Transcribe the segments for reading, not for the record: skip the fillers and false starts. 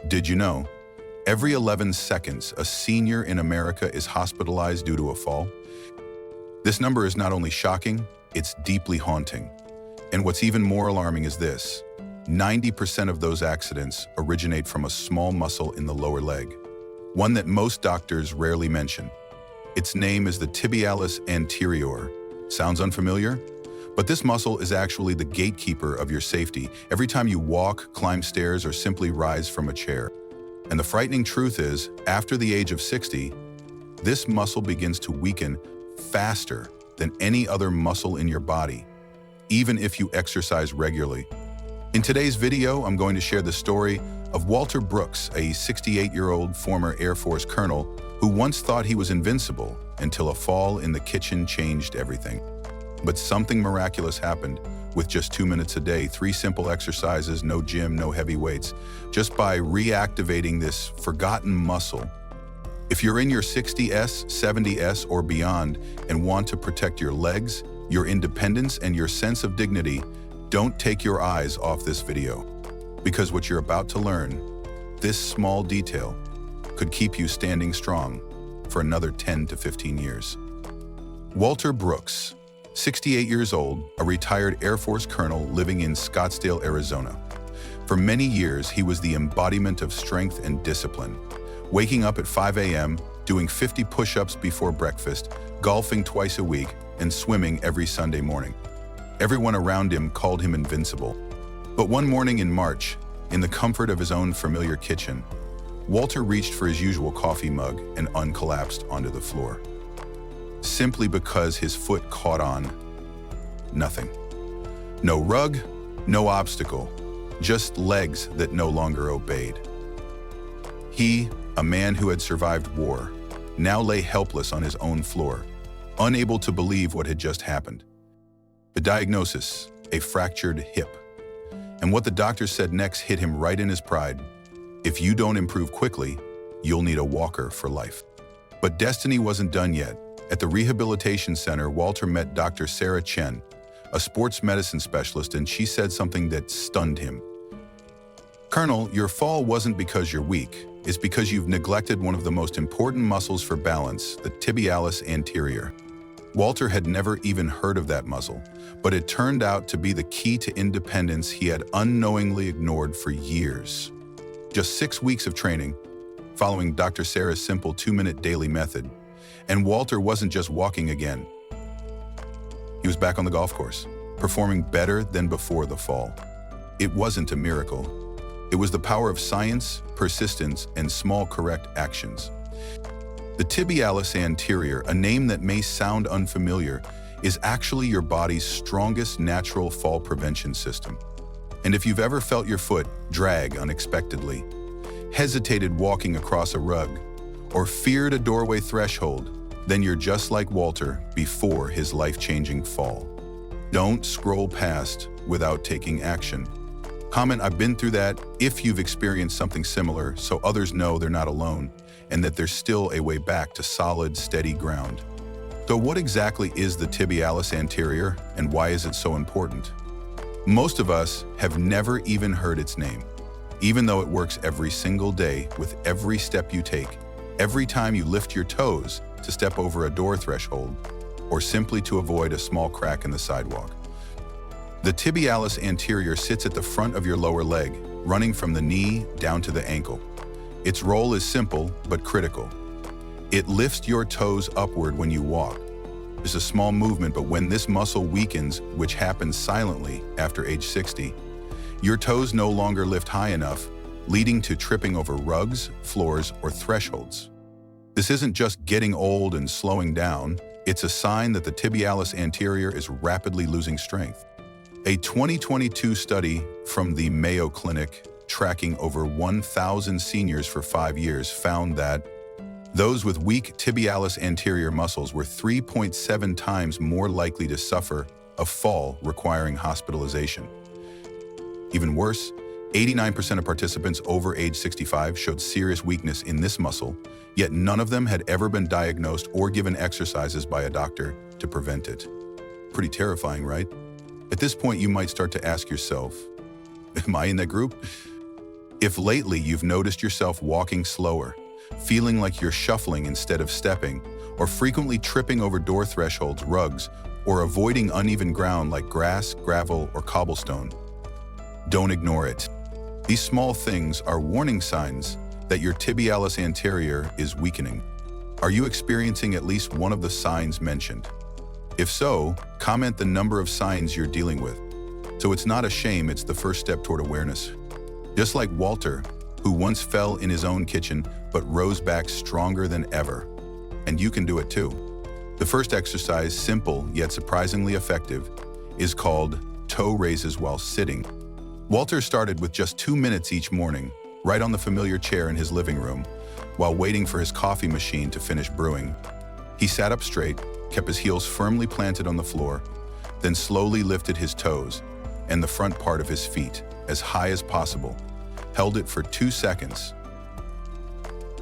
Did you know? Every 11 seconds, a senior in America is hospitalized due to a fall. This number is not only shocking, it's deeply haunting. And what's even more alarming is this: 90% of those accidents originate from a small muscle in the lower leg, one that most doctors rarely mention. Its name is the tibialis anterior. Sounds unfamiliar? But this muscle is actually the gatekeeper of your safety every time you walk, climb stairs, or simply rise from a chair. And the frightening truth is, after the age of 60, this muscle begins to weaken faster than any other muscle in your body, even if you exercise regularly. In today's video, I'm going to share the story of Walter Brooks, a 68-year-old former Air Force colonel who once thought he was invincible until a fall in the kitchen changed everything. But something miraculous happened. With just 2 minutes a day, 3 simple exercises, no gym, no heavy weights, just by reactivating this forgotten muscle. If you're in your 60s, 70s, or beyond and want to protect your legs, your independence, and your sense of dignity, don't take your eyes off this video. Because what you're about to learn, this small detail, could keep you standing strong for another 10 to 15 years. Walter Brooks, 68 years old, a retired Air Force colonel living in Scottsdale, Arizona. For many years, he was the embodiment of strength and discipline, waking up at 5 a.m., doing 50 push-ups before breakfast, golfing twice a week, and swimming every Sunday morning. Everyone around him called him invincible. But one morning in March, in the comfort of his own familiar kitchen, Walter reached for his usual coffee mug and uncollapsed onto the floor. Simply because his foot caught on nothing. No rug, no obstacle, just legs that no longer obeyed. He, a man who had survived war, now lay helpless on his own floor, unable to believe what had just happened. The diagnosis, a fractured hip. And what the doctor said next hit him right in his pride. If you don't improve quickly, you'll need a walker for life. But destiny wasn't done yet. At the rehabilitation center, Walter met Dr. Sarah Chen, a sports medicine specialist, and she said something that stunned him. "Colonel, your fall wasn't because you're weak. It's because you've neglected one of the most important muscles for balance, the tibialis anterior." Walter had never even heard of that muscle, but it turned out to be the key to independence he had unknowingly ignored for years. Just 6 weeks of training, following Dr. Sarah's simple 2-minute daily method, and Walter wasn't just walking again. He was back on the golf course, performing better than before the fall. It wasn't a miracle. It was the power of science, persistence, and small correct actions. The tibialis anterior, a name that may sound unfamiliar, is actually your body's strongest natural fall prevention system. And if you've ever felt your foot drag unexpectedly, hesitated walking across a rug, or feared a doorway threshold, then you're just like Walter before his life-changing fall. Don't scroll past without taking action. Comment, "I've been through that," if you've experienced something similar, so others know they're not alone and that there's still a way back to solid, steady ground. So what exactly is the tibialis anterior, and why is it so important? Most of us have never even heard its name, even though it works every single day with every step you take, every time you lift your toes to step over a door threshold, or simply to avoid a small crack in the sidewalk. The tibialis anterior sits at the front of your lower leg, running from the knee down to the ankle. Its role is simple but critical. It lifts your toes upward when you walk. It's a small movement, but when this muscle weakens, which happens silently after age 60, your toes no longer lift high enough, leading to tripping over rugs, floors, or thresholds. This isn't just getting old and slowing down, it's a sign that the tibialis anterior is rapidly losing strength. A 2022 study from the Mayo Clinic, tracking over 1,000 seniors for 5 years, found that those with weak tibialis anterior muscles were 3.7 times more likely to suffer a fall requiring hospitalization. Even worse, 89% of participants over age 65 showed serious weakness in this muscle, yet none of them had ever been diagnosed or given exercises by a doctor to prevent it. Pretty terrifying, right? At this point, you might start to ask yourself, am I in that group? If lately you've noticed yourself walking slower, feeling like you're shuffling instead of stepping, or frequently tripping over door thresholds, rugs, or avoiding uneven ground like grass, gravel, or cobblestone, don't ignore it. These small things are warning signs that your tibialis anterior is weakening. Are you experiencing at least one of the signs mentioned? If so, comment the number of signs you're dealing with. So it's not a shame, it's the first step toward awareness. Just like Walter, who once fell in his own kitchen but rose back stronger than ever. And you can do it too. The first exercise, simple yet surprisingly effective, is called toe raises while sitting. Walter started with just 2 minutes each morning, right on the familiar chair in his living room, while waiting for his coffee machine to finish brewing. He sat up straight, kept his heels firmly planted on the floor, then slowly lifted his toes and the front part of his feet as high as possible, held it for 2 seconds,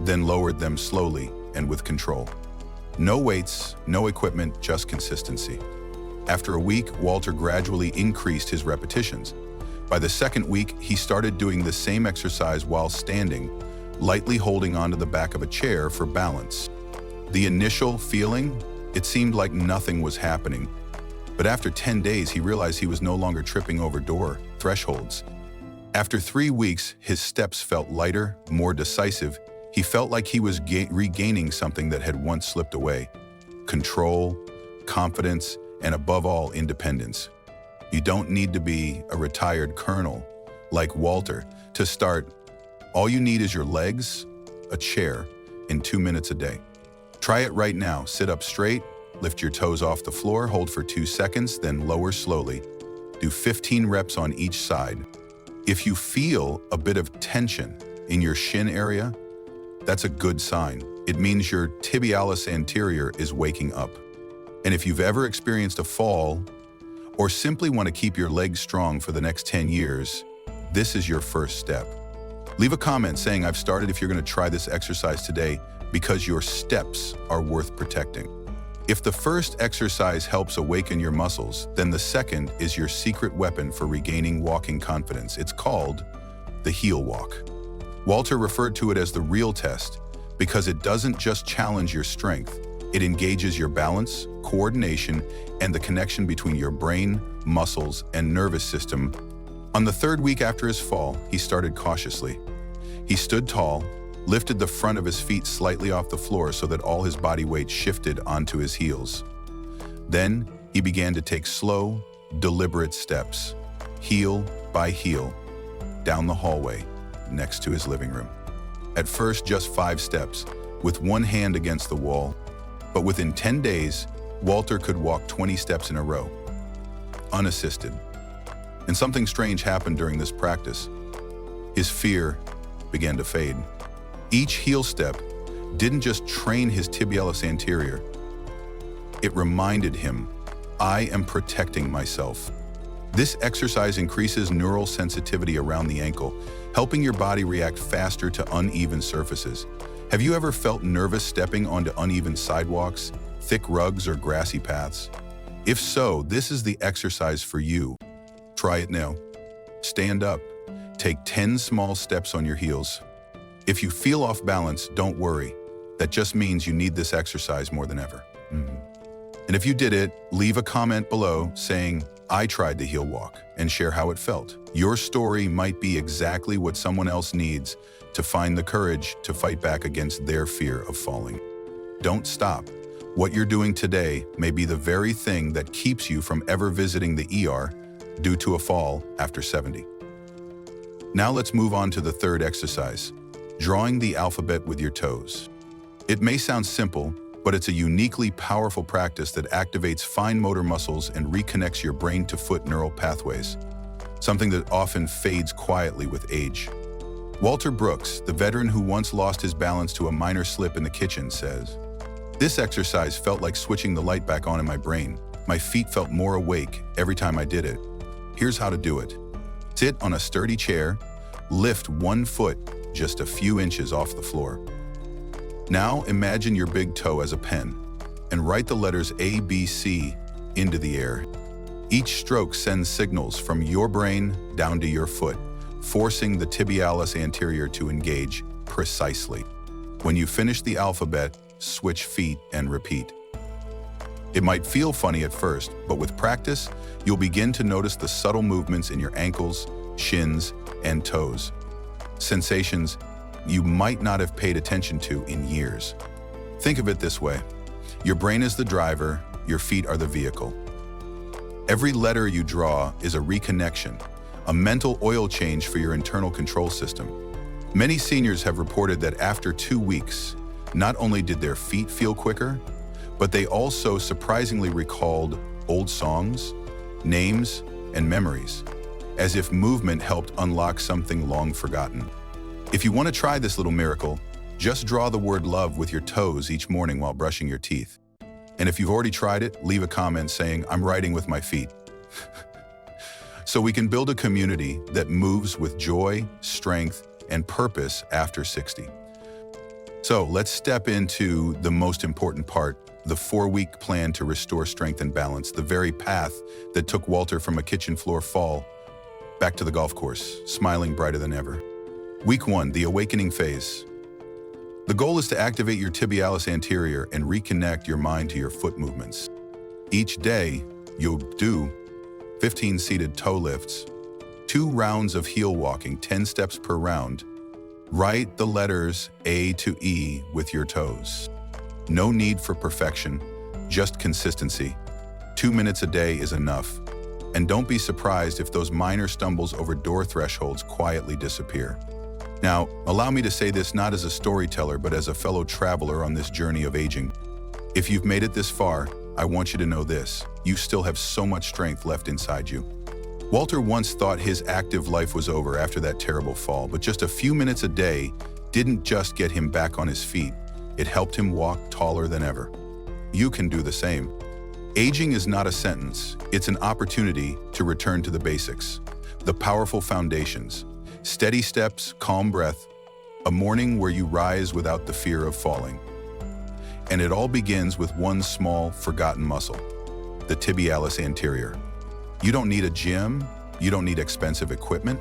then lowered them slowly and with control. No weights, no equipment, just consistency. After a week, Walter gradually increased his repetitions. By the second week, he started doing the same exercise while standing, lightly holding onto the back of a chair for balance. The initial feeling, it seemed like nothing was happening. But after 10 days, he realized he was no longer tripping over door thresholds. After 3 weeks, his steps felt lighter, more decisive. He felt like he was regaining something that had once slipped away: control, confidence, and above all, independence. You don't need to be a retired colonel like Walter to start. All you need is your legs, a chair, and 2 minutes a day. Try it right now. Sit up straight, lift your toes off the floor, hold for 2 seconds, then lower slowly. Do 15 reps on each side. If you feel a bit of tension in your shin area, that's a good sign. It means your tibialis anterior is waking up. And if you've ever experienced a fall or simply want to keep your legs strong for the next 10 years, this is your first step. Leave a comment saying I've started if you're going to try this exercise today, because your steps are worth protecting. If the first exercise helps awaken your muscles, then the second is your secret weapon for regaining walking confidence. It's called the heel walk. Walter referred to it as the real test because it doesn't just challenge your strength, it engages your balance, coordination, and the connection between your brain, muscles, and nervous system. On the 3rd week after his fall, he started cautiously. He stood tall, lifted the front of his feet slightly off the floor so that all his body weight shifted onto his heels. Then he began to take slow, deliberate steps, heel by heel, down the hallway next to his living room. At first, just 5 steps, with one hand against the wall, but within 10 days, Walter could walk 20 steps in a row, unassisted. And something strange happened during this practice. His fear began to fade. Each heel step didn't just train his tibialis anterior, it reminded him, I am protecting myself. This exercise increases neural sensitivity around the ankle, helping your body react faster to uneven surfaces. Have you ever felt nervous stepping onto uneven sidewalks, thick rugs, or grassy paths? If so, this is the exercise for you. Try it now. Stand up. Take 10 small steps on your heels. If you feel off balance, don't worry. That just means you need this exercise more than ever. And if you did it, leave a comment below saying, I tried the heel walk, and share how it felt. Your story might be exactly what someone else needs to find the courage to fight back against their fear of falling. Don't stop. What you're doing today may be the very thing that keeps you from ever visiting the ER due to a fall after 70. Now let's move on to the 3rd exercise, drawing the alphabet with your toes. It may sound simple, but it's a uniquely powerful practice that activates fine motor muscles and reconnects your brain to foot neural pathways, something that often fades quietly with age. Walter Brooks, the veteran who once lost his balance to a minor slip in the kitchen, says, this exercise felt like switching the light back on in my brain. My feet felt more awake every time I did it. Here's how to do it. Sit on a sturdy chair, lift one foot just a few inches off the floor. Now imagine your big toe as a pen and write the letters A, B, C into the air. Each stroke sends signals from your brain down to your foot, forcing the tibialis anterior to engage precisely. When you finish the alphabet, switch feet and repeat. It might feel funny at first, but with practice, you'll begin to notice the subtle movements in your ankles, shins, and toes. Sensations you might not have paid attention to in years. Think of it this way. Your brain is the driver, your feet are the vehicle. Every letter you draw is a reconnection, a mental oil change for your internal control system. Many seniors have reported that after 2 weeks, not only did their feet feel quicker, but they also surprisingly recalled old songs, names, and memories, as if movement helped unlock something long forgotten. If you want to try this little miracle, just draw the word love with your toes each morning while brushing your teeth. And if you've already tried it, leave a comment saying, "I'm writing with my feet." So we can build a community that moves with joy, strength, and purpose after 60. So let's step into the most important part, the 4-week plan to restore strength and balance, the very path that took Walter from a kitchen floor fall back to the golf course, smiling brighter than ever. Week 1, the awakening phase. The goal is to activate your tibialis anterior and reconnect your mind to your foot movements. Each day, you'll do 15 seated toe lifts, 2 rounds of heel walking, 10 steps per round. Write the letters A to E with your toes. No need for perfection, just consistency. 2 minutes a day is enough. And don't be surprised if those minor stumbles over door thresholds quietly disappear. Now, allow me to say this not as a storyteller, but as a fellow traveler on this journey of aging. If you've made it this far, I want you to know this: you still have so much strength left inside you. Walter once thought his active life was over after that terrible fall, but just a few minutes a day didn't just get him back on his feet, it helped him walk taller than ever. You can do the same. Aging is not a sentence, it's an opportunity to return to the basics, the powerful foundations. Steady steps, calm breath, a morning where you rise without the fear of falling. And it all begins with one small, forgotten muscle, the tibialis anterior. You don't need a gym, you don't need expensive equipment.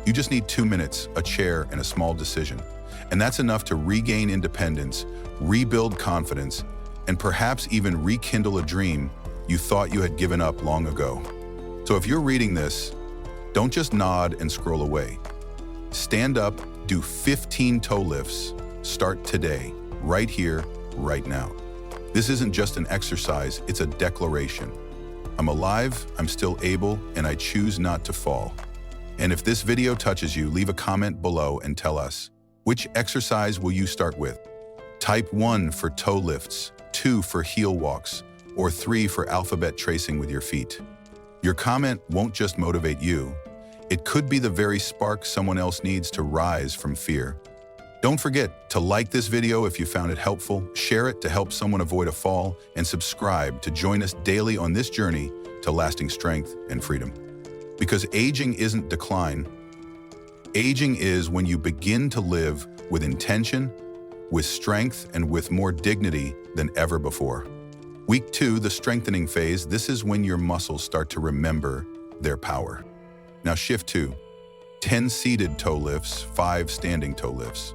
You just need 2 minutes, a chair, and a small decision. And that's enough to regain independence, rebuild confidence, and perhaps even rekindle a dream you thought you had given up long ago. So if you're reading this, don't just nod and scroll away. Stand up, do 15 toe lifts, start today, right here, right now. This isn't just an exercise, it's a declaration. I'm alive, I'm still able, and I choose not to fall. And if this video touches you, leave a comment below and tell us, which exercise will you start with? Type 1 for toe lifts, 2 for heel walks, or 3 for alphabet tracing with your feet. Your comment won't just motivate you, it could be the very spark someone else needs to rise from fear. Don't forget to like this video if you found it helpful, share it to help someone avoid a fall, and subscribe to join us daily on this journey to lasting strength and freedom. Because aging isn't decline. Aging is when you begin to live with intention, with strength, and with more dignity than ever before. Week 2, the strengthening phase, this is when your muscles start to remember their power. Now shift to 10 seated toe lifts, 5 standing toe lifts,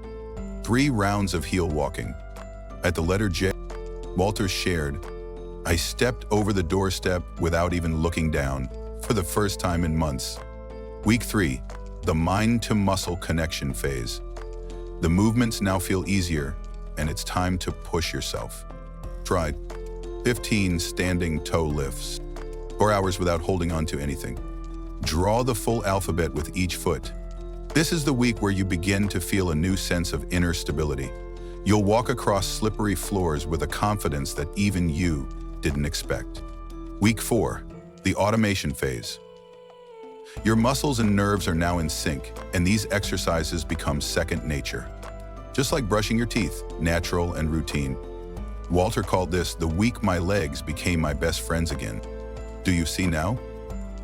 3 rounds of heel walking. At the letter J, Walter shared, "I stepped over the doorstep without even looking down for the first time in months." Week 3, the mind-to-muscle connection phase. The movements now feel easier, and it's time to push yourself. Try 15 standing toe lifts, 4 hours without holding on to anything. Draw the full alphabet with each foot. This is the week where you begin to feel a new sense of inner stability. You'll walk across slippery floors with a confidence that even you didn't expect. Week 4, the automation phase. Your muscles and nerves are now in sync, and these exercises become second nature. Just like brushing your teeth, natural and routine. Walter called this the week my legs became my best friends again. Do you see now?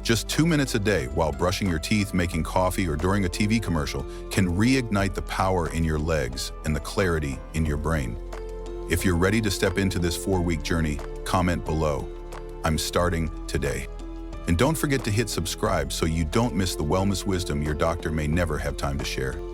Just 2 minutes a day while brushing your teeth, making coffee, or during a TV commercial can reignite the power in your legs and the clarity in your brain. If you're ready to step into this 4-week journey, comment below. I'm starting today. And don't forget to hit subscribe so you don't miss the wellness wisdom your doctor may never have time to share.